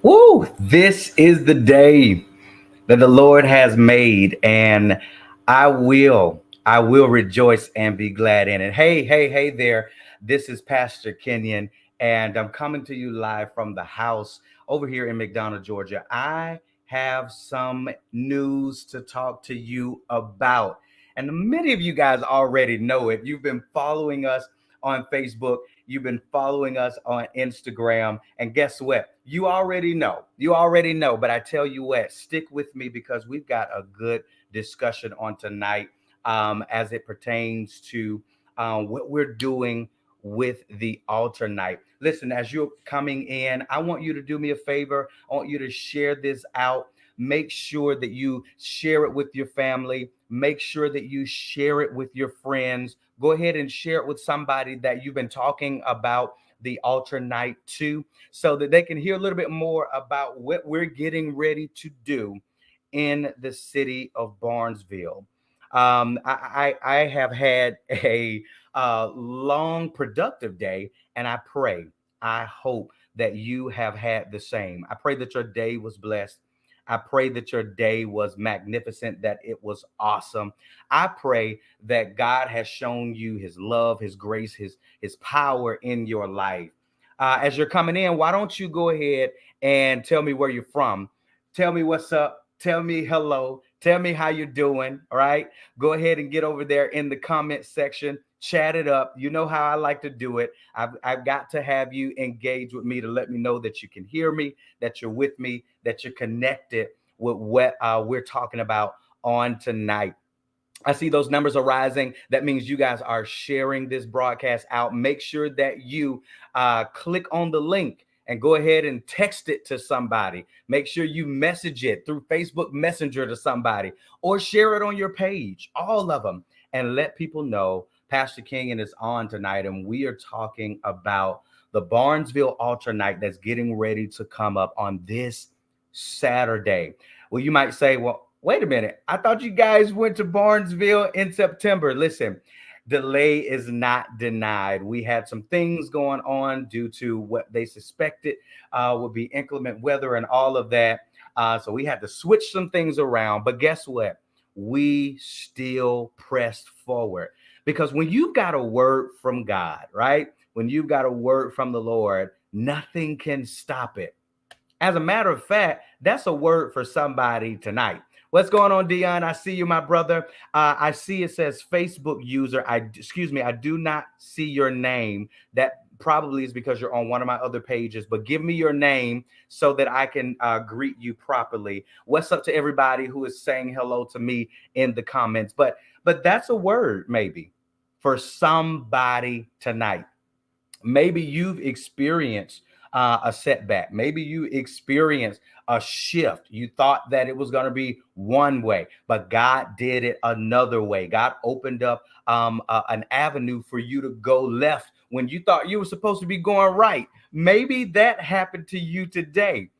Woo! This is the day that the Lord has made, and I will rejoice and be glad in it. Hey there. This is Pastor Kenyon, and I'm coming to you live from the house over here in McDonough, Georgia. I have some news to talk to you about. And many of you guys already know it. You've been following us on Facebook. You've been following us on Instagram. And guess what? You already know. You already know. But I tell you what, stick with me because we've got a good discussion on tonight as it pertains to what we're doing with the altar night. Listen, as you're coming in, I want you to do me a favor. I want you to share this out. Make sure that you share it with your family. Make sure that you share it with your friends. Go ahead and share it with somebody that you've been talking about the altar night to, so that they can hear a little bit more about what we're getting ready to do in the city of Barnesville. I have had a long, productive day, and I hope that you have had the same. I pray that your day was blessed. I pray that your day was magnificent, that it was awesome. I pray that God has shown you his love, his grace, his power in your life. As you're coming in, why don't you go ahead and tell me where you're from? Tell me what's up. Tell me hello. Tell me how you're doing. All right. Go ahead and get over there in the comment section. Chat it up. You know how I like to do it. I've got to have you engage with me to let me know that you can hear me, that you're with me, that you're connected with what we're talking about on tonight. I see those numbers are rising. That means you guys are sharing this broadcast out. Make sure that you click on the link and go ahead and text it to somebody. Make sure you message it through Facebook Messenger to somebody or share it on your page, all of them, and let people know Pastor King is on tonight. And we are talking about the Barnesville Altar Night that's getting ready to come up on this Saturday. Well, you might say, well, wait a minute. I thought you guys went to Barnesville in September. Listen, delay is not denied. We had some things going on due to what they suspected would be inclement weather and all of that. So we had to switch some things around. But guess what? We still pressed forward because when you've got a word from God, right? When you've got a word from the Lord, nothing can stop it. As a matter of fact, that's a word for somebody tonight. What's going on, Dion? I see you, my brother. I see it says Facebook user. I do not see your name. That probably is because you're on one of my other pages. But give me your name so that I can greet you properly. What's up to everybody who is saying hello to me in the comments? But that's a word maybe for somebody tonight. Maybe you've experienced a setback. Maybe you experienced a shift. You thought that it was going to be one way, but God did it another way. God opened up an avenue for you to go left when you thought you were supposed to be going right. Maybe that happened to you today.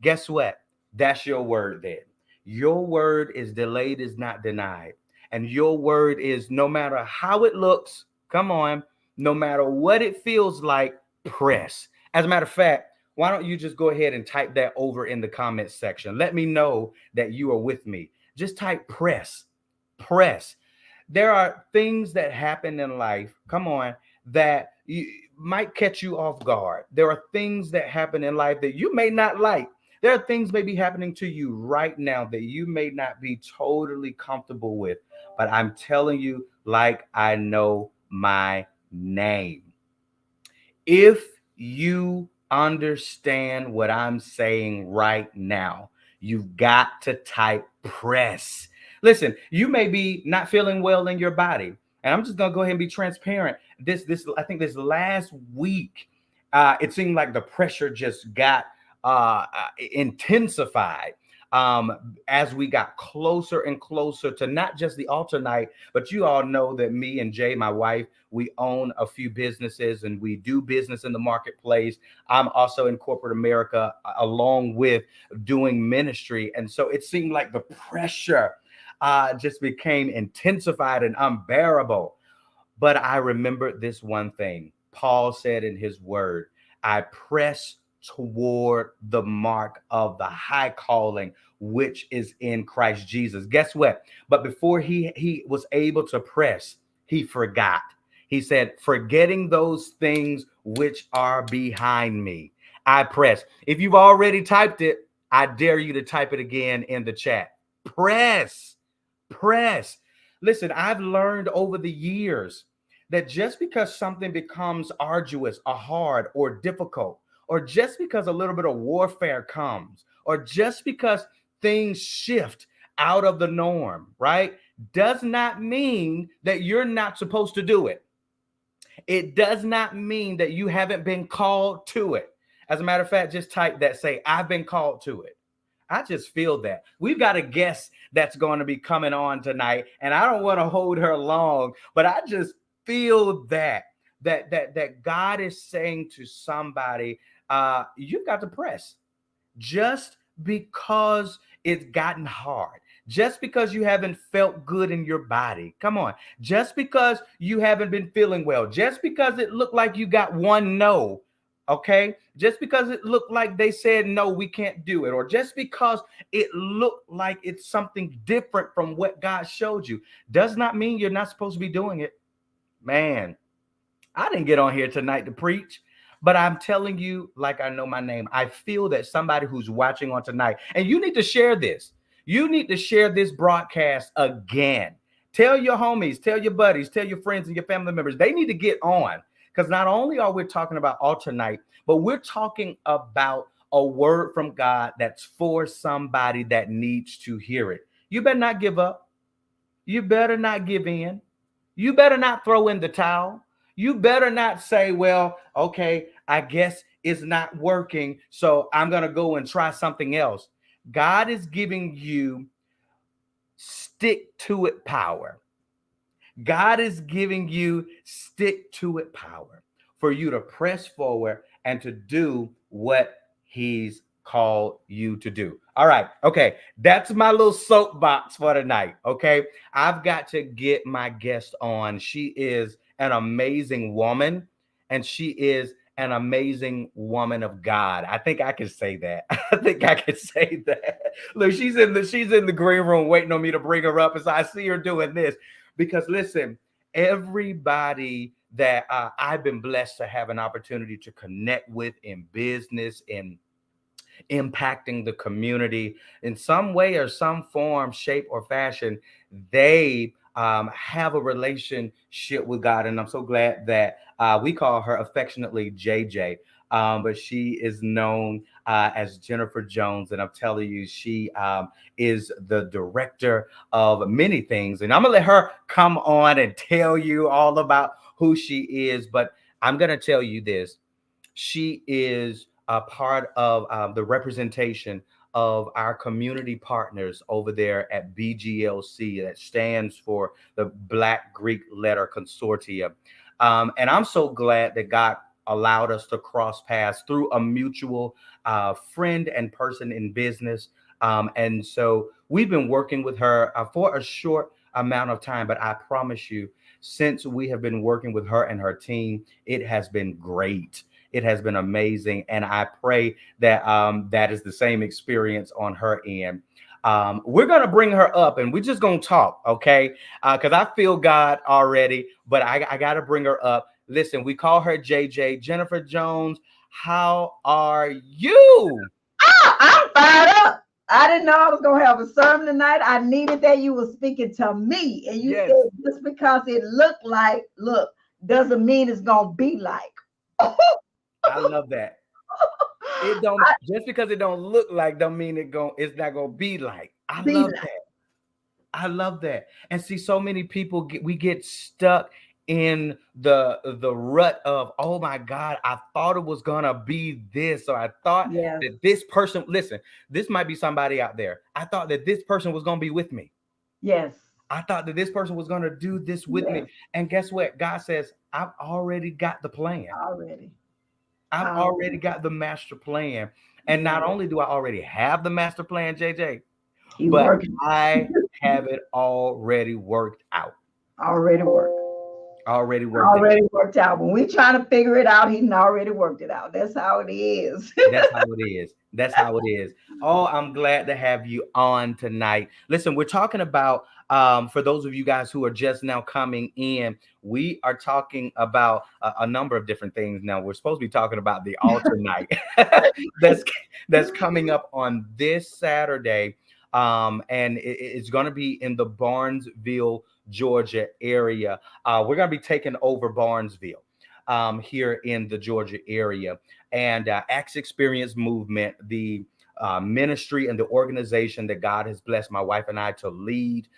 Guess what? That's your word then. Your word is delayed, is not denied. And your word is no matter how it looks, come on, no matter what it feels like, press. As a matter of fact, why don't you just go ahead and type that over in the comments section? Let me know that you are with me. Just type press, press. There are things that happen in life, come on, that you, might catch you off guard. There are things that happen in life that you may not like. There are things maybe happening to you right now that you may not be totally comfortable with. But I'm telling you, like I know my name. If you understand what I'm saying right now, you've got to type press. Listen, you may be not feeling well in your body. And I'm just gonna go ahead and be transparent. This I think this last week, it seemed like the pressure just got intensified as we got closer and closer to not just the altar night, but you all know that me and Jay, my wife, we own a few businesses and we do business in the marketplace. I'm also in corporate America along with doing ministry. And so it seemed like the pressure just became intensified and unbearable. But I remembered this one thing. Paul said in his word, I press toward the mark of the high calling which is in Christ Jesus. Guess what? But before he was able to press, he forgot. He said, forgetting those things which are behind me, I press. If you've already typed it, I dare you to type it again in the chat. Press, press. Listen, I've learned over the years that just because something becomes arduous or hard or difficult, or just because a little bit of warfare comes, or just because things shift out of the norm, right, does not mean that you're not supposed to do it. It does not mean that you haven't been called to it. As a matter of fact, just type that, say, I've been called to it. I just feel that. We've got a guest that's going to be coming on tonight, and I don't want to hold her long, but I just feel that God is saying to somebody, you've got to press. Just because it's gotten hard, just because you haven't felt good in your body, come on, just because you haven't been feeling well, just because it looked like you got one no, okay, just because it looked like they said no, we can't do it, or just because it looked like it's something different from what God showed you, does not mean you're not supposed to be doing it. Man, I didn't get on here tonight to preach, but I'm telling you, like I know my name, I feel that somebody who's watching on tonight, and you need to share this. You need to share this broadcast again. Tell your homies, tell your buddies, tell your friends and your family members. They need to get on, because not only are we talking about altar night, but we're talking about a word from God that's for somebody that needs to hear it. You better not give up. You better not give in. You better not throw in the towel. You better not say, well, okay, I guess it's not working, so I'm going to go and try something else. God is giving you stick to it power. God is giving you stick to it power for you to press forward and to do what he's called you to do. All right. Okay. That's my little soapbox for tonight. Okay. I've got to get my guest on. She is an amazing woman, and she is an amazing woman of God. I think I can say that. I think I can say that. Look, she's in the green room waiting on me to bring her up as I see her doing this. Because listen, everybody that I've been blessed to have an opportunity to connect with in business, in impacting the community in some way or some form, shape, or fashion, they have a relationship with God. And I'm so glad that we call her affectionately JJ. But she is known as Jennifer Jones. And I'm telling you, she is the director of many things. And I'm going to let her come on and tell you all about who she is. But I'm going to tell you this. She is a part of the representation of our community partners over there at BGLC, that stands for the Black Greek Letter Consortium. And I'm so glad that God allowed us to cross paths through a mutual friend and person in business. And so we've been working with her for a short amount of time, but I promise you, since we have been working with her and her team, it has been great. It has been amazing. And I pray that that is the same experience on her end. We're going to bring her up and we're just going to talk, okay? Because I feel God already, but I got to bring her up. Listen, we call her JJ, Jennifer Jones. How are you? I'm fired up. I didn't know I was gonna have a sermon tonight. I needed that you were speaking to me, and you Yes, said just because it looked like, look, doesn't mean it's gonna be like. I love that. It don't, just because it don't look like don't mean it's not gonna be like. I Be love like. that. I love that. And see, so many people we get stuck in the rut of, oh my God, I thought it was gonna be this, or I thought Yes, that this person, listen, this might be somebody out there. I thought that this person was gonna be with me. yes, I thought that this person was gonna do this with me. yes. And guess what? God says, I've already got the plan. Already, I've already already. got the master plan. And Yeah, not only do I already have the master plan, JJ, he but working. I have it already worked out. Already work. Already worked out. Already worked out. When we trying to figure it out, he done already worked it out. That's how it is. That's how it is. That's how it is. Oh, I'm glad to have you on tonight. Listen, we're talking about for those of you guys who are just now coming in, we are talking about a number of different things. Now, we're supposed to be talking about the altar night that's that's coming up on this Saturday. And it's going to be in the Barnesville, Georgia area. We're going to be taking over Barnesville here in the Georgia area. And Acts Experience Movement, the ministry and the organization that God has blessed my wife and I to lead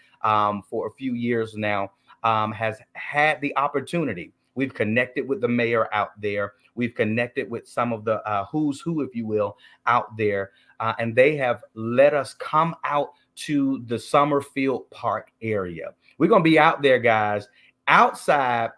for a few years now, has had the opportunity. We've connected with the mayor out there. We've connected with some of the who's who, if you will, out there. And they have let us come out to the Summerfield Park area. We're going to be out there, guys, outside,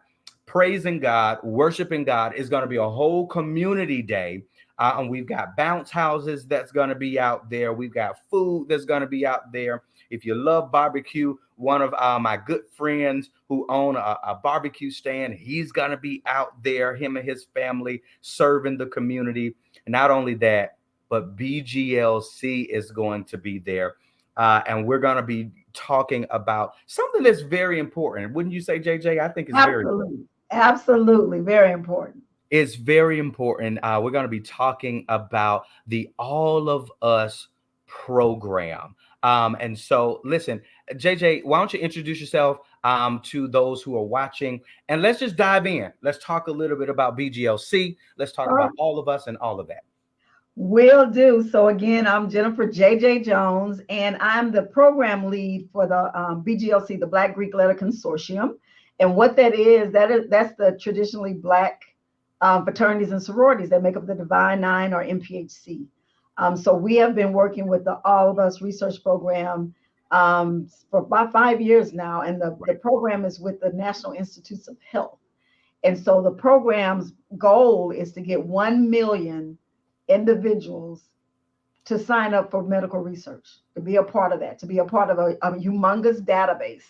praising God, worshiping God. Is going to be a whole community day. And we've got bounce houses that's going to be out there. We've got food that's going to be out there. If you love barbecue, one of my good friends who own a barbecue stand, he's going to be out there, him and his family, serving the community. And not only that, but BGLC is going to be there. And we're going to be talking about something that's very important. Wouldn't you say, JJ? I think it's very important. Absolutely. Very important. It's very important. We're going to be talking about the All of Us program. And so, listen, JJ, why don't you introduce yourself to those who are watching, and let's just dive in. Let's talk a little bit about BGLC. Let's talk about All of Us and all of that. Will do. So again, I'm Jennifer JJ Jones, and I'm the program lead for the BGLC, the Black Greek Letter Consortium. And what that's the traditionally Black fraternities and sororities that make up the Divine Nine, or MPHC. So we have been working with the All of Us research program for about 5 years now, and the program is with the National Institutes of Health. And so the program's goal is to get 1 million individuals to sign up for medical research, to be a part of that, to be a part of a humongous database.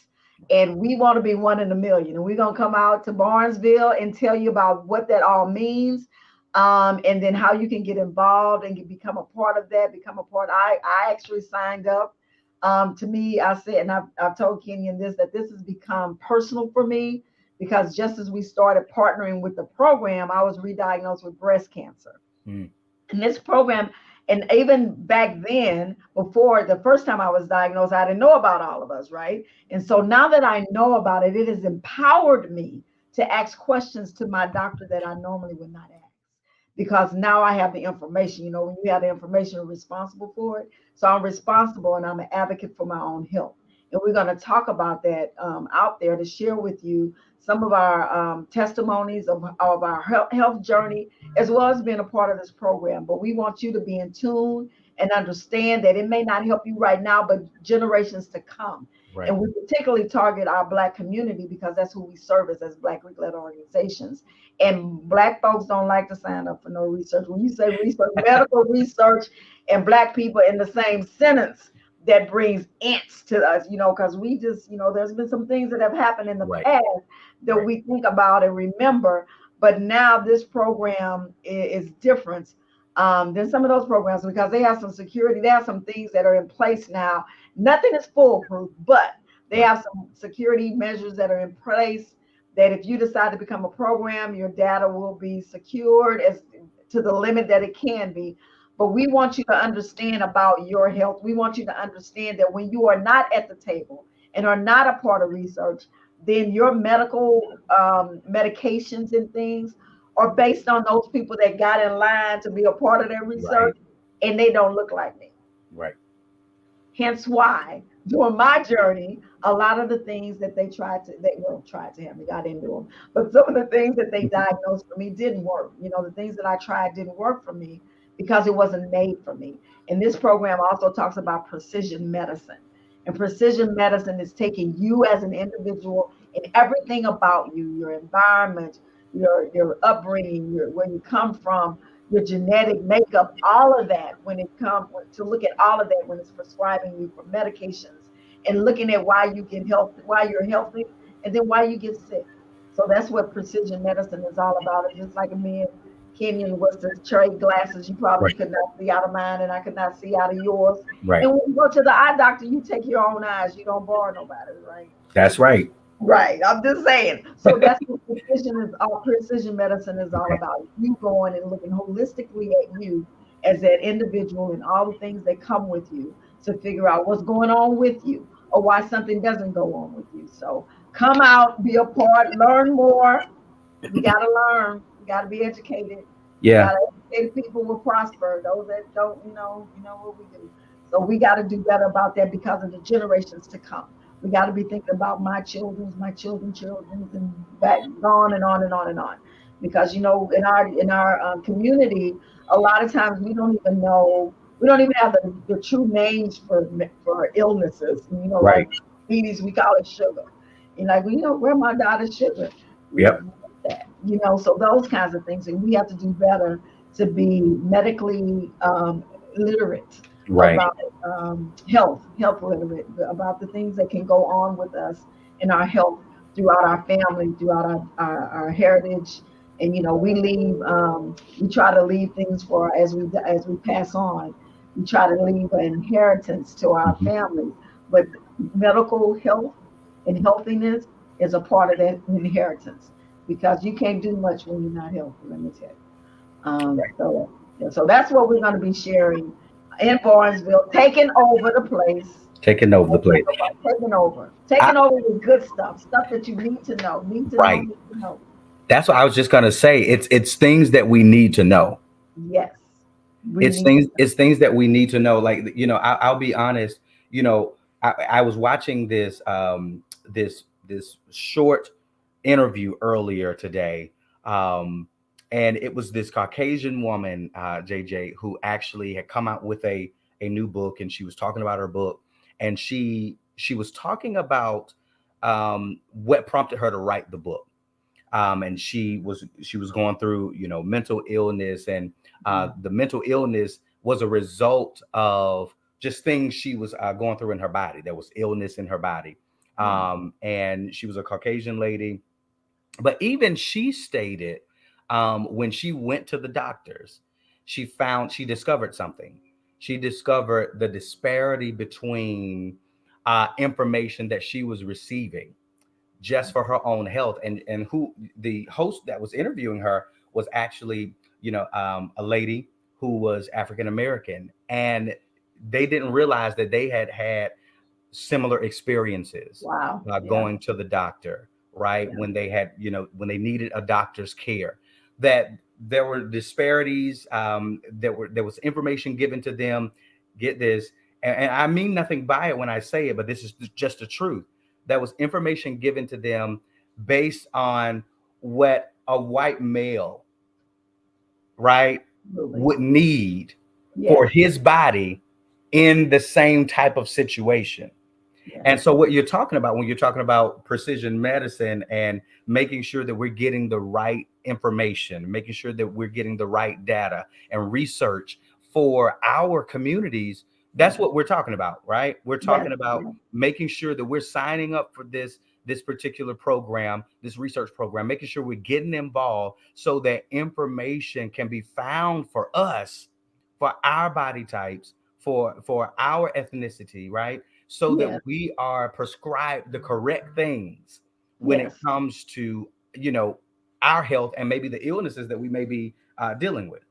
And we want to be 1 in a million. And we're going to come out to Barnesville and tell you about what that all means. And then how you can get involved and become a part of that, I actually signed up. To me, I said, and I've told Kenyon that this has become personal for me, because just as we started partnering with the program, I was re-diagnosed with breast cancer. And this program, and even back then, before the first time I was diagnosed, I didn't know about All of Us, right? And so now that I know about it, it has empowered me to ask questions to my doctor that I normally would not ask, because now I have the information. You know, when you have the information, you're responsible for it. So I'm responsible, and I'm an advocate for my own health. And we're going to talk about that out there, to share with you some of our testimonies of our health journey, as well as being a part of this program. But we want you to be in tune and understand that it may not help you right now, but generations to come. Right. And we particularly target our Black community, because that's who we service as Black Greek Letter organizations. And Black folks don't like to sign up for no research. When you say research, medical research, and Black people in the same sentence, that brings ants to us, you know, because we just, you know, there's been some things that have happened in the past that we think about and remember. But now this program is different than some of those programs, because they have some security. They have some things that are in place now. Nothing is foolproof, but they have some security measures that are in place, that if you decide to become a program, your data will be secured as to the limit that it can be. But we want you to understand about your health. We want you to understand that when you are not at the table and are not a part of research, then your medical medications and things are based on those people that got in line to be a part of their research, and they don't look like me. Right. Hence why, during my journey, a lot of the things that they tried to have me, I didn't do them, but some of the things that they diagnosed for me didn't work. You know, the things that I tried didn't work for me, because it wasn't made for me. And this program also talks about precision medicine. And precision medicine is taking you as an individual and everything about you, your environment, your upbringing, where you come from, your genetic makeup, all of that, when it comes to look at all of that when it's prescribing you for medications, and looking at why you get health, why you're healthy, and then why you get sick. So that's what precision medicine is all about. It's just like me and Kenyon was to trade glasses. You probably Right. could not see out of mine, and I could not see out of yours. Right. And when you go to the eye doctor, you take your own eyes. You don't borrow nobody, right? That's right. Right. I'm just saying. So that's what precision medicine is all Okay. about. You going and looking holistically at you as that individual and all the things that come with you to figure out what's going on with you or why something doesn't go on with you. So come out, be a part, learn more. We gotta learn. We gotta be educated. We Yeah. gotta educate people will prosper. Those that don't, you know what we do. So we gotta do better about that because of the generations to come. We gotta be thinking about my children's, and back on and on and on and on. Because in our community, a lot of times we don't even know. We don't even have the true names for illnesses. Like Right. diabetes, we call it sugar. And like, where my daughter's sugar. Yep. That, so those kinds of things, and we have to do better to be medically literate Right. about health literate about the things that can go on with us in our health throughout our family, throughout our heritage. And we try to leave things for as we pass on. We try to leave an inheritance to our Mhm. families, but medical health and healthiness is a part of that inheritance because you can't do much when you're not healthy. Let me tell you. Right. So yeah, so that's what we're going to be sharing in Barnesville, taking over the place. Taking over the place. Taking over with good stuff that you need to know, need to know, Right. need to know. That's what I was just gonna say. It's things that we need to know. Yes, we It's need to things. It's things that we need to know. Like I'll be honest. You know, I was watching this short interview earlier today, um, and it was this Caucasian woman, JJ, who actually had come out with a new book, and she was talking about her book, and she was talking about what prompted her to write the book, and she was going through mental illness, and know. the mental illness was a result of just things she was going through in her body. There was illness in her body, Yeah. and she was a Caucasian lady, but even she stated, when she went to the doctors, she discovered something. She discovered the disparity between information that she was receiving just for her own health. And who the host that was interviewing her was actually a lady who was African American, and they didn't realize that they had had similar experiences Wow. Yeah. going to the doctor, right? Yeah. When they had, when they needed a doctor's care, that there were disparities, there was information given to them. Get this, and I mean nothing by it when I say it, but this is just the truth. That was information given to them based on what a white male, right, Absolutely. would need for Yes. his body in the same type of situation. Yes. And so, what you're talking about when you're talking about precision medicine and making sure that we're getting the right information, making sure that we're getting the right data and research for our communities, that's Yes. what we're talking about, right? We're Yes. talking about Yes. making sure that we're signing up for this particular program, this research program, making sure we're getting involved so that information can be found for us, for our body types, for our ethnicity, right? So that Yes. we are prescribed the correct things when it Yes. comes to you know our health and maybe the illnesses that we may be dealing with.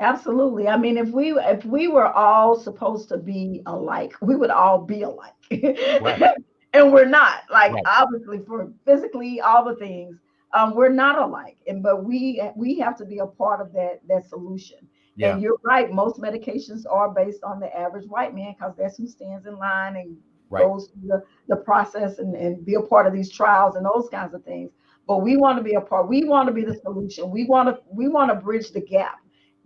Absolutely. I mean, if we were all supposed to be alike, we would all be alike. Right. And we're not. Like Right. obviously for physically all the things, we're not alike. And but we have to be a part of that solution. Yeah. And you're right, most medications are based on the average white man because that's who stands in line and Right. goes through the process and be a part of these trials and those kinds of things. But we want to be a part, we want to be the solution. We want to bridge the gap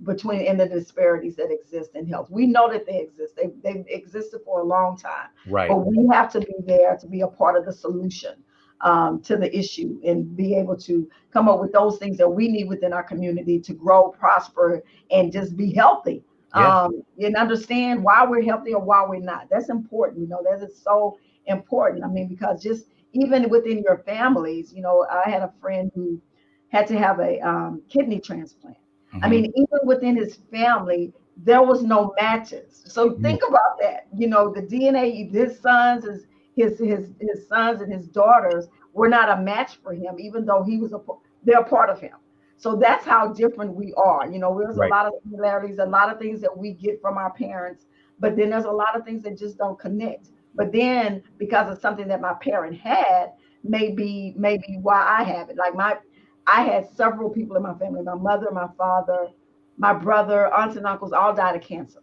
between and the disparities that exist in health. We know that they exist. They've existed for a long time, Right. but we have to be there to be a part of the solution to the issue and be able to come up with those things that we need within our community to grow, prosper, and just be healthy. Yeah. And understand why we're healthy or why we're not. That's important. That is so important. I mean, because just even within your families. I had a friend who had to have a kidney transplant. I Hmm. mean, even within his family, there was no matches. So Yeah. think about that. The DNA, his sons, his sons and his daughters were not a match for him, even though they're a part of him. So that's how different we are. There's a Right. lot of similarities, a lot of things that we get from our parents, but then there's a lot of things that just don't connect. But then because of something that my parent had, maybe why I have it. I had several people in my family, my mother, my father, my brother, aunts and uncles all died of cancer.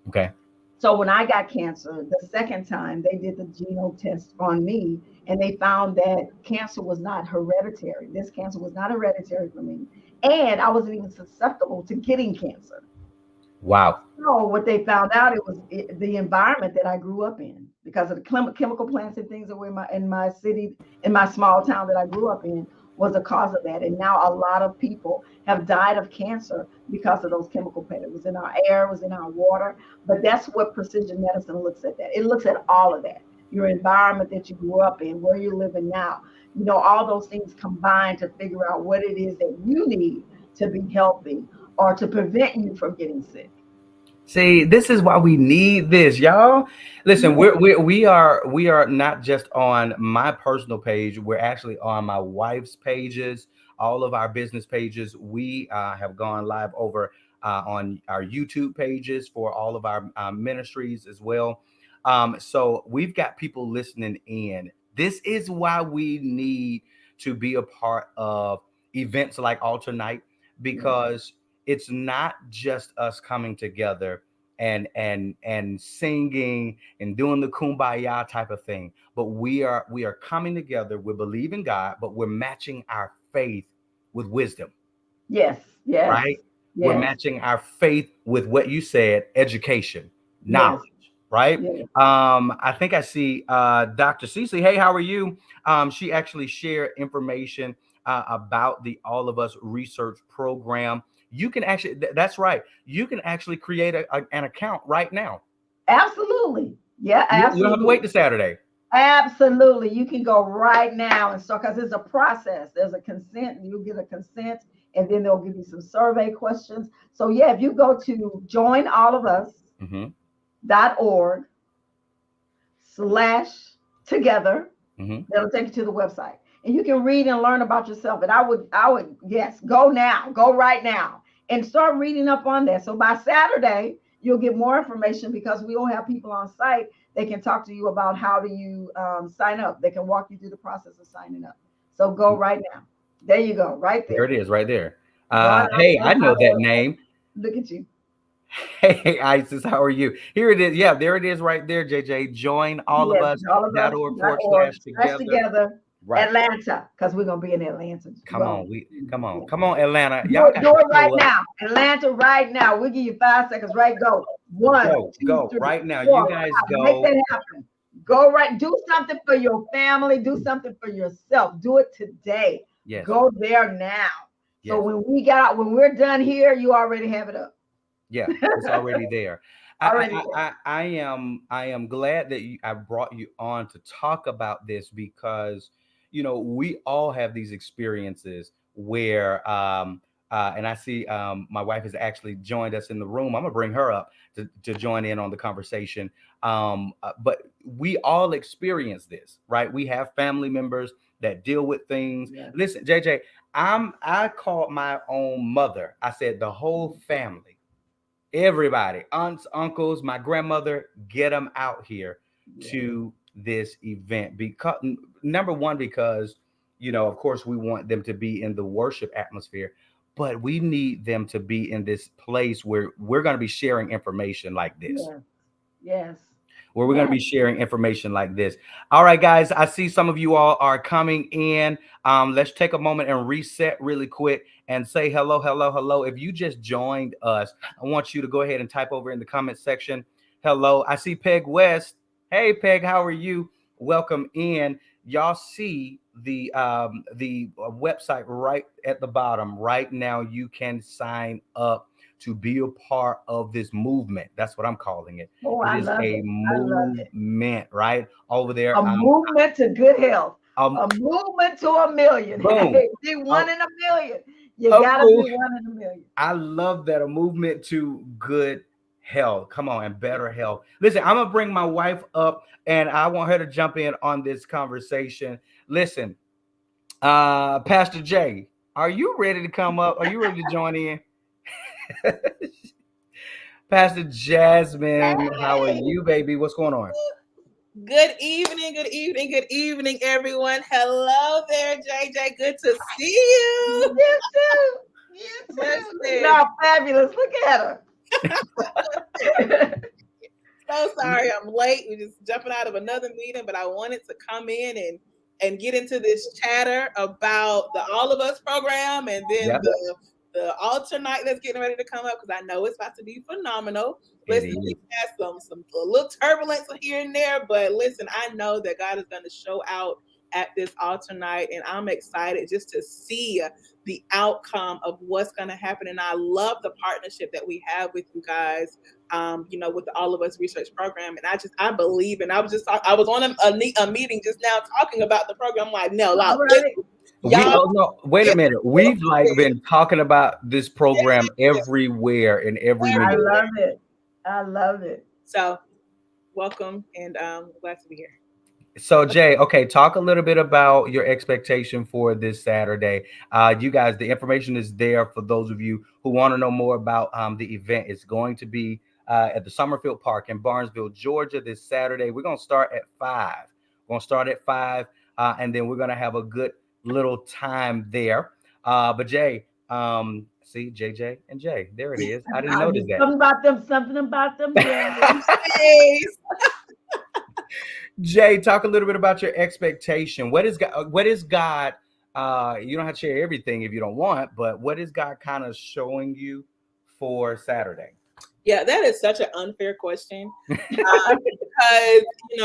Okay. So when I got cancer, the second time they did the genome test on me and they found that cancer was not hereditary. This cancer was not hereditary for me. And I wasn't even susceptible to getting cancer. Wow. So what they found out, it was the environment that I grew up in because of the chemical plants and things that were in my city, in my small town that I grew up in, was a cause of that. And now a lot of people have died of cancer because of those chemical plants. It was in our air, it was in our water. But that's what precision medicine looks at. That it looks at all of that. Your environment that you grew up in, where you're living now. All those things combined to figure out what it is that you need to be healthy or to prevent you from getting sick. See, this is why we need this, y'all. Listen, Yeah. we are not just on my personal page. We're actually on my wife's pages, all of our business pages. We have gone live over on our YouTube pages for all of our ministries as well. So we've got people listening in. This is why we need to be a part of events like Alter Night, Yes. because it's not just us coming together and singing and doing the kumbaya type of thing, but we are coming together. We believe in God, but we're matching our faith with wisdom, Yes. Yes. right? We're Yes. matching our faith with what you said, education, knowledge, Yes. right? Yes. I think I see Dr. Cece. Hey, how are you? She actually shared information about the All of Us research program. You can actually, that's right. You can actually create an account right now. Absolutely. Yeah, You don't have to wait absolutely. to Saturday. Absolutely. You can go right now and start because it's a process. There's a consent, and you'll get a consent, and then they'll give you some survey questions. So yeah, if you go to Hmm. joinallofus.org/together, Hmm. that'll take you to the website. And you can read and learn about yourself. And I would, yes, go now, go right now and start reading up on that. So by Saturday, you'll get more information because we will have people on site. They can talk to you about how do you sign up. They can walk you through the process of signing up. So go right now. There you go, right There it there. is, right there. Hey, I know that Joinallofus.org. name. Look at you. Hey, Isis, how are you? Here it is. Yeah, there it is right there, JJ. Join all of Yes, us.org forward allofus.org slash slash together. together Right. Atlanta because we're gonna be in Atlanta. Come on. Well, We come on. yeah. Come on, Atlanta. Do Y'all it, got do to it right show up. now. Atlanta right now. We'll give you 5 seconds. Right, go. One, two, Go three, right now. You four, guys five. Make go. that happen. Go right. Do something for your family. Do something for yourself. Do it today. Yes. Go there now. So Yes. when we're done here, you already have it up. Yeah, it's already there. Already there. I am glad that I brought you on to talk about this because we all have these experiences where and I see my wife has actually joined us in the room. I'm gonna bring her up to join in on the conversation. But we all experience this, right? We have family members that deal with things. Yes. Listen, JJ, I called my own mother. I said the whole family, everybody, aunts, uncles, my grandmother, get them out here Yes. to this event. Because number one, because of course, we want them to be in the worship atmosphere, but we need them to be in this place where we're going to be sharing information like this, Yes. Yes. where we're going to Yes. be sharing information like this. All right, guys, I see some of you all are coming in. Let's take a moment and reset really quick and say hello, hello, hello. If you just joined us, I want you to go ahead and type over in the comment section. Hello. I see Peg West. Hey, Peg, how are you? Welcome in. Y'all see the website right at the bottom. Right now, you can sign up to be a part of this movement. That's what I'm calling it. Oh, It I is love a it. I love it. movement, right? Over A there. movement to good health. Um, A movement to a million. boom. Hey, be Uh, one in a million. You of gotta be course. one in a million. I love that, a movement to good health. Come on, and better health. Listen, I'm gonna bring my wife up, and I want her to jump in on this conversation. Listen, Pastor Jay, are you ready to come up? Are you ready to join in? Pastor Jasmine, how are Hey, you, baby? What's going on? good evening, good evening, good evening, everyone. Hello there, JJ. Good to see you. You too. You too. She's Listen, all fabulous. Look at her. so sorry I'm late. We're just jumping out of another meeting, but I wanted to come in and get into this chatter about the All of Us program and then Yep, the altar night that's getting ready to come up because I know it's about to be phenomenal. it Listen, is. we had some a little turbulence here and there, but listen, I know that God is going to show out at this altar night, and I'm excited just to see the outcome of what's going to happen. And I love the partnership that we have with you guys. With the All of Us Research Program, and I believe, and I was on a meeting just now talking about the program. I'm like, no, All like, right. We y'all, oh no, wait a it's minute. We've like been talking about this program everywhere in every I meeting. everywhere. love it. I love it. So, welcome, and glad to be here. So Jay, okay, talk a little bit about your expectation for this Saturday. You guys, the information is there for those of you who want to know more about the event. It's going to be at the Summerfield Park in Barnesville, Georgia, this Saturday. We're going to start at 5. We're going to start at 5, and then we're going to have a good little time there. But Jay, see JJ and Jay, there it is. I didn't notice that. Something about them, yeah. Hey, Jay, talk a little bit about your expectation. What is God? What is God? You don't have to share everything if you don't want, but what is God kind of showing you for Saturday? yeah, that is such an unfair question. Because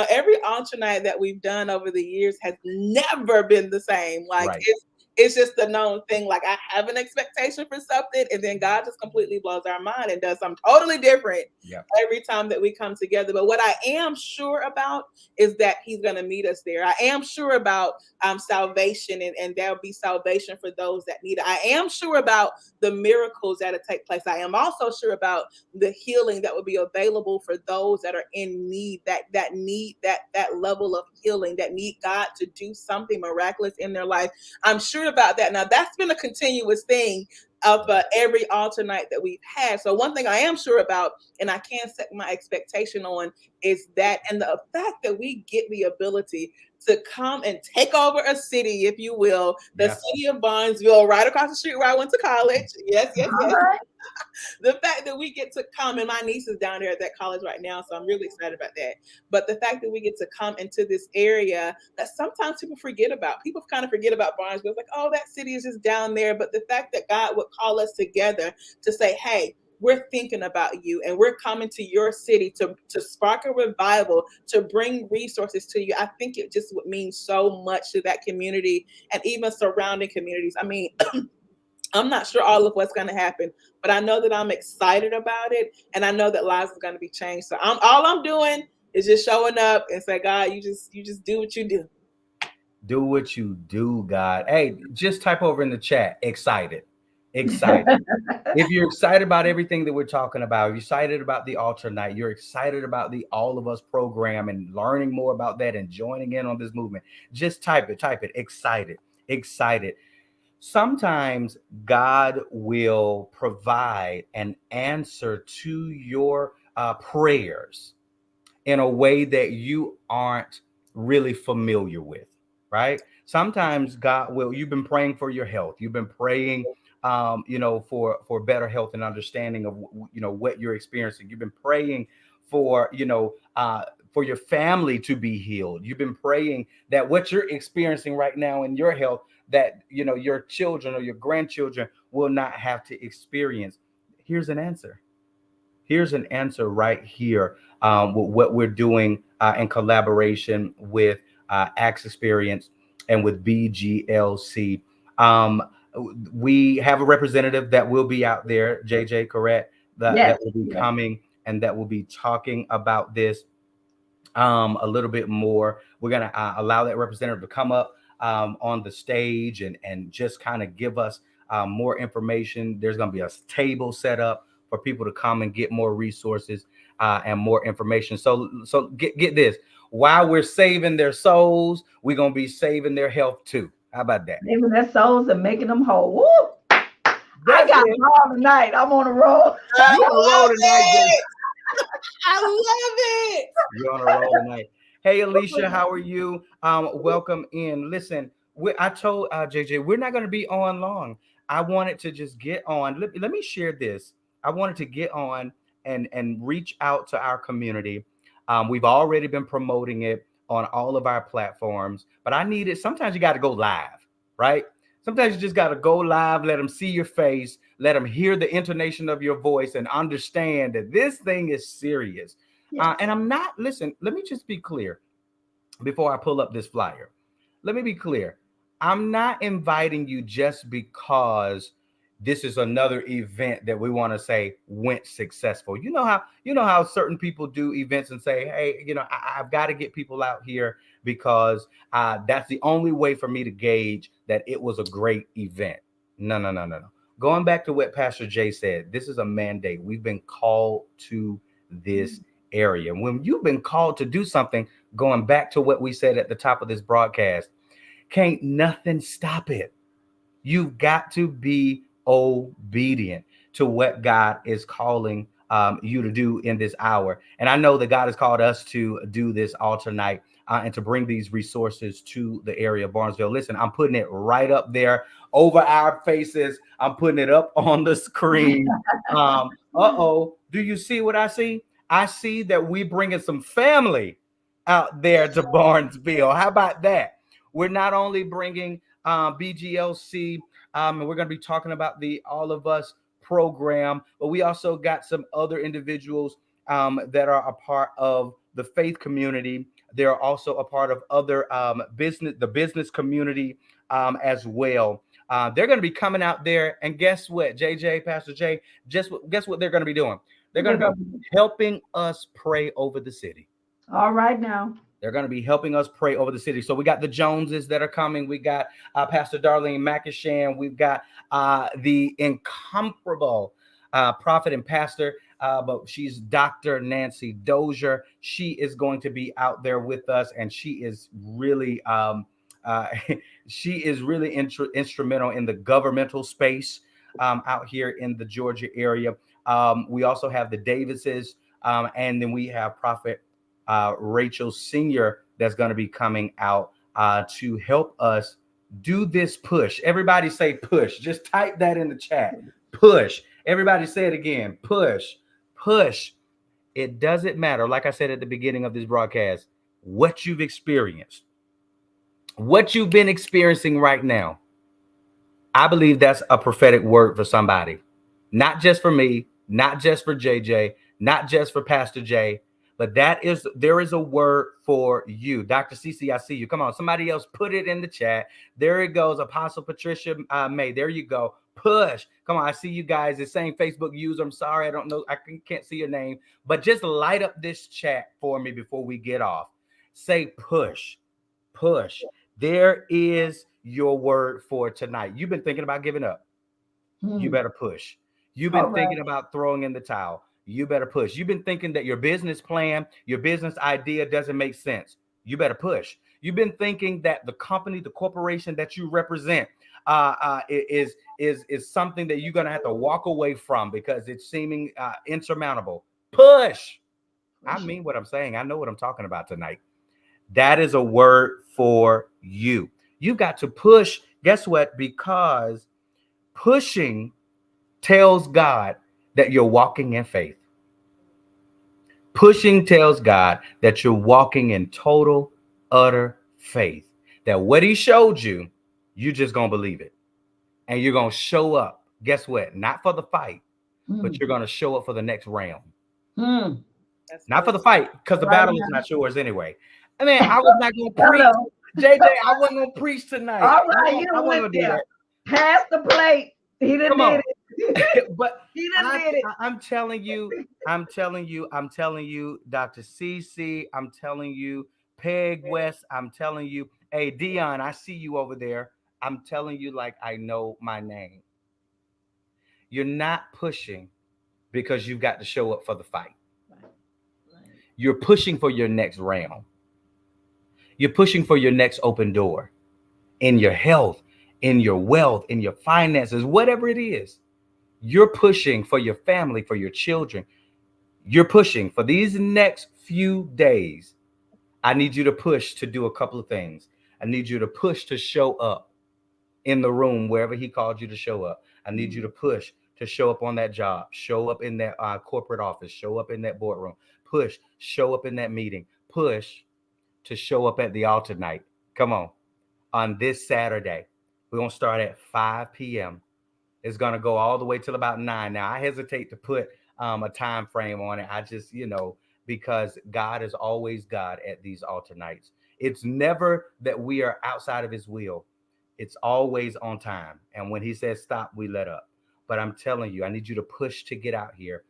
every alternate that we've done over the years has never been the same. Like Right. it's just a known thing. Like I have an expectation for something, and then God just completely blows our mind and does something totally different Yeah. every time that we come together. But what I am sure about is that He's going to meet us there. I am sure about salvation, and there'll be salvation for those that need it. I am sure about the miracles that'll take place. I am also sure about the healing that will be available for those that are in need, that need that level of healing, that need God to do something miraculous in their life. I'm sure about that. Now that's been a continuous thing of every altar night that we've had. So one thing I am sure about, and I can set my expectation on, is that, and the fact that we get the ability to come and take over a city, if you will, the Yeah. city of Barnesville, right across the street where I went to college. Yes, yes, All yes. right. The fact that we get to come, and my niece is down there at that college right now, so I'm really excited about that. But the fact that we get to come into this area that sometimes people forget about, people kind of forget about Barnesville. It's like, oh, that city is just down there. But the fact that God would call us together to say, hey, we're thinking about you and we're coming to your city to spark a revival, to bring resources to you. I think it just would mean so much to that community and even surrounding communities. I mean, I'm not sure all of what's going to happen, but I know that I'm excited about it, and I know that lives are going to be changed. So all I'm doing is just showing up and say, God, you just do what you do. Do what you do, God. Hey, just type over in the chat. Excited. Excited. If you're excited about everything that we're talking about, you're excited about the altar night, you're excited about the All of Us program and learning more about that and joining in on this movement, just type it. Excited. Excited. Sometimes God will provide an answer to your prayers in a way that you aren't really familiar with, right? Sometimes God will, you've been praying for your health, you've been praying for better health and understanding of what you're experiencing. You've been praying for for your family to be healed. You've been praying that what you're experiencing right now in your health, that your children or your grandchildren will not have to experience. Here's an answer. Here's an answer right here, with what we're doing in collaboration with Axe Experience and with BGLC. Um, we have a representative that will be out there, JJ, correct? That Yes. will be Yes. coming and that will be talking about this a little bit more. We're going to allow that representative to come up. on the stage and just kind of give us more information. There's going to be a table set up for people to come and get more resources and more information. So get this. While we're saving their souls, we're going to be saving their health too. How about that? Saving their souls and making them whole. Woo! I That's got it. all tonight. I'm on a roll. I You on a roll love tonight, Jay. it. I love it. You're on a roll tonight. Hey, Alicia, how are you? Welcome in. Listen, I told JJ we're not going to be on long. I wanted to just get on. Let me share this. I wanted to get on and reach out to our community. We've already been promoting it on all of our platforms, but I needed. Sometimes you got to go live, right? Sometimes you just got to go live, let them see your face, let them hear the intonation of your voice and understand that this thing is serious. Yes. And I'm not, listen, let me just be clear before I pull up this flyer. Let me be clear. I'm not inviting you just because this is another event that we want to say went successful. You know how certain people do events and say, hey, I've got to get people out here because that's the only way for me to gauge that it was a great event. No. Going back to what Pastor Jay said, this is a mandate. We've been called to this area. When you've been called to do something, going back to what we said at the top of this broadcast, can't nothing stop it. You've got to be obedient to what God is calling you to do in this hour. And I know that God has called us to do this all tonight and to bring these resources to the area of Barnesville. Listen, I'm putting it right up there over our faces. I'm putting it up on the screen. Do you see what I see? I see that we bringing some family out there to Barnesville. How about that? We're not only bringing BGLC, and we're going to be talking about the All of Us program, but we also got some other individuals that are a part of the faith community. They're also a part of other the business community as well. They're going to be coming out there, and guess what, Pastor J, guess what they're going to be doing? They're going to be helping us pray over the city. All right now. They're going to be helping us pray over the city. So we got the Joneses that are coming. We got Pastor Darlene McIshan. We've got the incomparable prophet and pastor, but she's Dr. Nancy Dozier. She is going to be out there with us, and she is really instrumental in the governmental space out here in the Georgia area. We also have the Davises, and then we have Prophet Rachel Sr. that's going to be coming out to help us do this push. Everybody say push. Just type that in the chat. Push. Everybody say it again. Push. Push. It doesn't matter, like I said at the beginning of this broadcast, what you've experienced, what you've been experiencing right now. I believe that's a prophetic word for somebody. Not just for me, not just for JJ, not just for Pastor J, but there is a word for you. Dr. CC, I see you. Come on, somebody else put it in the chat. There it goes. Apostle Patricia May. There you go. Push. Come on, I see you guys. The same Facebook user. I'm sorry, I don't know. I can't see your name. But just light up this chat for me before we get off. Say push. Push. There is your word for tonight. You've been thinking about giving up. You better push. You've been thinking about throwing in the towel. You better push. You've been thinking that your business plan, your business idea doesn't make sense. You better push. You've been thinking that the company, the corporation that you represent is something that you're going to have to walk away from because it's seeming insurmountable. Push. I mean what I'm saying. I know what I'm talking about tonight. That is a word for you. You've got to push. Guess what? Because pushing tells God that you're walking in faith. Pushing tells God that you're walking in total, utter faith. That what he showed you, you're just going to believe it. And you're going to show up. Guess what? Not for the fight, but you're going to show up for the next round. Not for the fight, because the battle is not yours anyway. I mean, I was not going to preach. JJ, I wasn't going to preach tonight. All right, you don't want to do that. Pass the plate. He didn't do it. But I'm telling you, Dr. CC, I'm telling you, Peg West, I'm telling you, Hey, Dion, I see you over there. I'm telling you, like I know my name. You're not pushing because you've got to show up for the fight. Right. Right. You're pushing for your next round. You're pushing for your next open door in your health, in your wealth, in your finances, whatever it is. You're pushing for your family, for your children. You're pushing for these next few days. I need you to push to do a couple of things. I need you to push to show up in the room wherever he called you to show up. I need you to push to show up on that job, show up in that corporate office, show up in that boardroom, push, show up in that meeting, push to show up at the altar night. Come on this Saturday. We're going to start at 5 p.m. It's going to go all the way till about 9. Now, I hesitate to put a time frame on it. I just, because God is always God at these altar nights. It's never that we are outside of his will. It's always on time. And when he says stop, we let up. But I'm telling you, I need you to push to get out here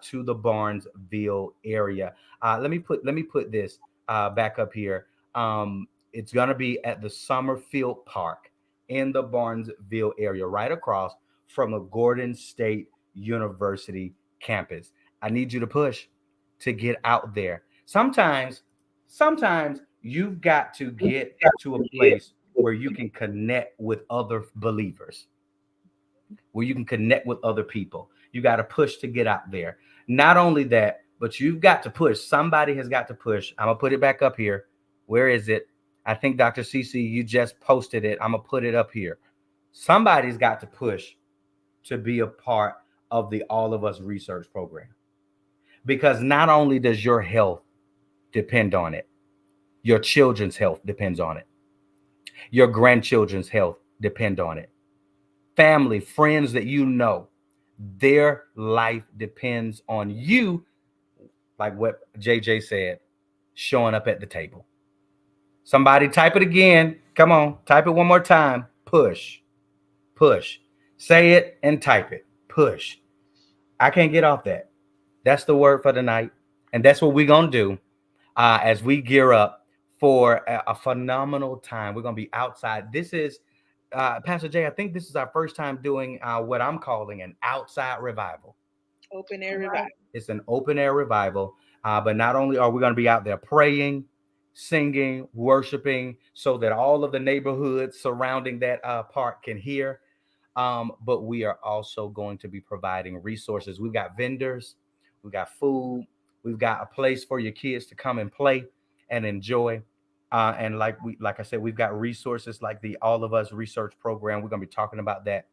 to the Barnesville area. Let me put this back up here. It's gonna be at the Summerfield Park in the Barnesville area, right across from the Gordon State University campus. I need you to push to get out there. Sometimes you've got to get to a place where you can connect with other believers, where you can connect with other people. You got to push to get out there. Not only that, but you've got to push. Somebody has got to push. I'm going to put it back up here. Where is it? I think Dr. CC, you just posted it. I'm going to put it up here. Somebody's got to push to be a part of the All of Us research program. Because not only does your health depend on it, your children's health depends on it. Your grandchildren's health depend on it. Family, friends that you know, their life depends on you, like what JJ said, showing up at the table. Somebody type it again. Come on, type it one more time. Push, push. Say it and type it. Push. I can't get off that. That's the word for tonight. And that's what we're going to do as we gear up for a phenomenal time. We're going to be outside. This is, Pastor Jay, I think this is our first time doing what I'm calling an outside revival. Open air revival. It's an open air revival. But not only are we going to be out there praying, singing, worshiping, so that all of the neighborhoods surrounding that park can hear, but we are also going to be providing resources. We've got vendors, we've got food, we've got a place for your kids to come and play and enjoy. And like I said, we've got resources like the All of Us research program. We're going to be talking about that.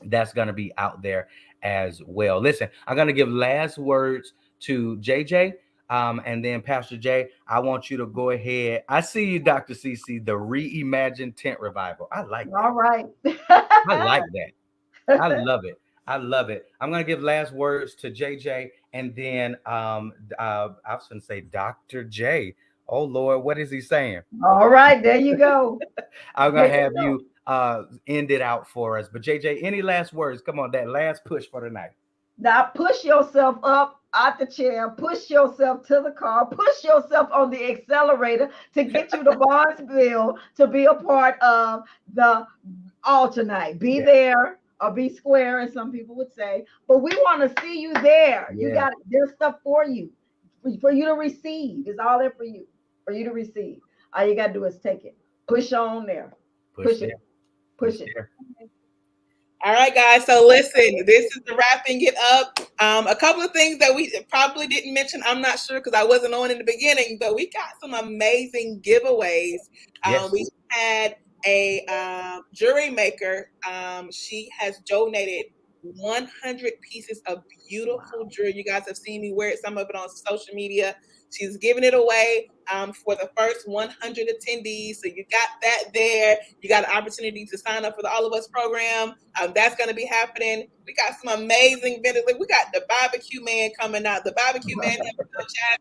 That's going to be out there as well. Listen, I'm going to give last words to JJ. And then Pastor Jay, I want you to go ahead. I see you, Dr. CC, the reimagined tent revival. I like that. All right. I like that. I love it. I love it. I'm gonna give last words to JJ, and then I was gonna say Dr. J. Oh Lord, what is he saying? All right, there you go. I'm There gonna you have go. you end it out for us. But JJ, any last words? Come on, that last push for tonight. Now push yourself up out the chair, push yourself to the car, push yourself on the accelerator to get you to Barnesville to be a part of the alternate. Be Yeah. there or be square, as some people would say. But we want to see you there. You Yeah. got there's stuff for you, for you to receive. It's all there for you to receive. All you gotta do is take it. Push on there. Push Push it. there. Push it. there. All right, guys. So listen, this is the wrapping it up. A couple of things that we probably didn't mention. I'm not sure because I wasn't on in the beginning, but we got some amazing giveaways. Yes. We had a jewelry maker. She has donated 100 pieces of beautiful jewelry. You guys have seen me wear it, some of it on social media. She's giving it away for the first 100 attendees. So you got that there. You got an opportunity to sign up for the All of Us program. That's going to be happening. We got some amazing vendors. Like we got the barbecue man coming out. The barbecue man,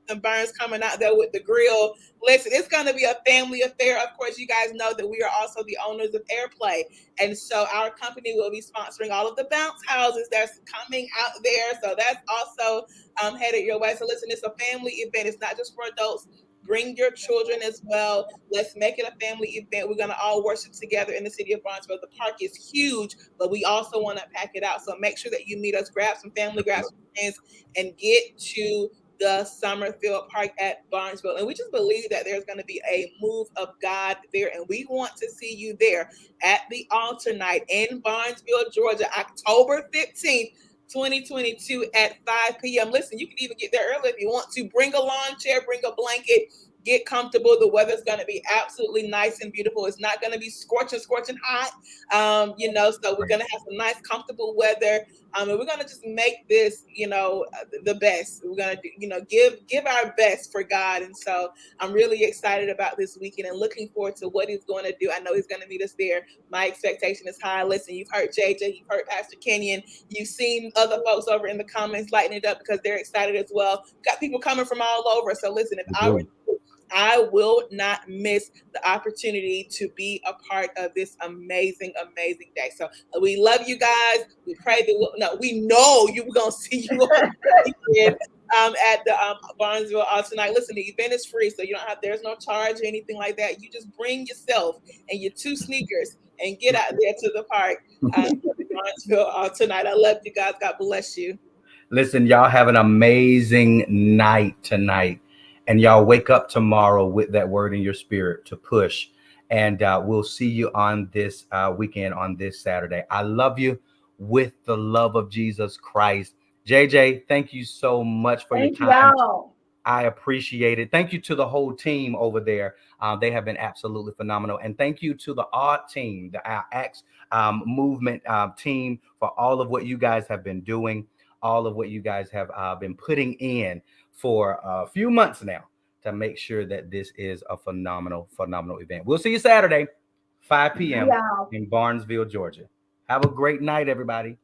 Jasmine Burns coming out there with the grill. Listen, it's going to be a family affair. Of course, you guys know that we are also the owners of Airplay. And so our company will be sponsoring all of the bounce houses that's coming out there. So that's also headed your way. So listen, it's a family event. It's not just for adults. Bring your children as well. Let's make it a family event. We're going to all worship together in the city of Barnesville. The park is huge, but we also want to pack it out. So make sure that you meet us, grab some family, grab some friends, and get to the Summerfield Park at Barnesville. And we just believe that there's going to be a move of God there. And we want to see you there at the altar night in Barnesville, Georgia, October 15th. 2022 at 5 p.m. Listen, you can even get there early if you want to. Bring a lawn chair, bring a blanket, get comfortable. The weather's going to be absolutely nice and beautiful. It's not going to be scorching hot. So we're going to have some nice, comfortable weather. And we're going to just make this, the best. We're going to, give our best for God. And so I'm really excited about this weekend and looking forward to what he's going to do. I know he's going to meet us there. My expectation is high. Listen, you've heard JJ, you've heard Pastor Kenyon. You've seen other folks over in the comments lighting it up because they're excited as well. Got people coming from all over. So listen, if I were you, I will not miss the opportunity to be a part of this amazing, amazing day. So we love you guys. We pray that we know you're going to see you at the Barnesville tonight. Listen, the event is free, so there's no charge or anything like that. You just bring yourself and your 2 sneakers and get out there to the park Barnesville tonight. I love you guys. God bless you. Listen, y'all have an amazing night tonight. And y'all wake up tomorrow with that word in your spirit to push. And we'll see you on this weekend, on this Saturday. I love you with the love of Jesus Christ. JJ, thank you so much for your time. Y'all. I appreciate it. Thank you to the whole team over there. They have been absolutely phenomenal. And thank you to the art team, the Acts movement team, for all of what you guys have been doing, all of what you guys have been putting in for a few months now to make sure that this is a phenomenal, phenomenal event. We'll see you Saturday, 5 p.m. in Barnesville, Georgia. Have a great night, everybody.